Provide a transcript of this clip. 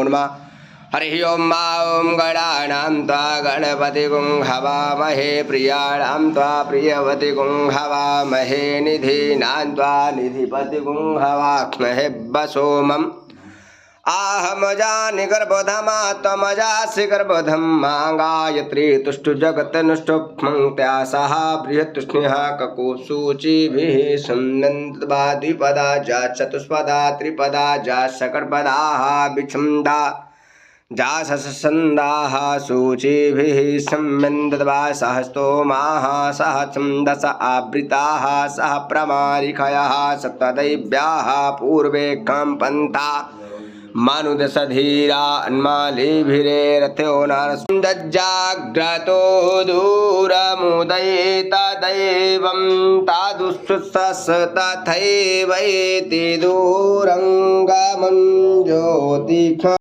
नमो नमः। हरि ओम ॐ गणानां त्वा गणपतिगुं हवामहे प्रियाणां त्वा प्रियवतिगुं हवामहे निधीनां त्वा निधिपतिगुं हवामहे वसोमम् आहमजानि गर्भोधमा त्वमजासि गर्भोधं मा गायत्री तुष्टु जगत्तनुष्टुप्त्या सह बृहत्तुष्णिः ककुसूचिभिः सम्नन्द्वा द्विपदा जा चतुष्पदा त्रिपदा जा शकर्पदाः विच्छन्दा जा ससन्दाः सूचिभिः सम्मन्दद्वा सह स्तोमाः सह छन्दस आवृताः सह प्रमारिखयः सप्तदैव्याः पूर्वे कम्पन्ता मानुदशधीरा अन्मालिभिरेरथो नारसुन्दज्जाग्रतो दूरमुदयेतदैवं तादुःसुसस तथैवैति दूरङ्गमं ज्योतिः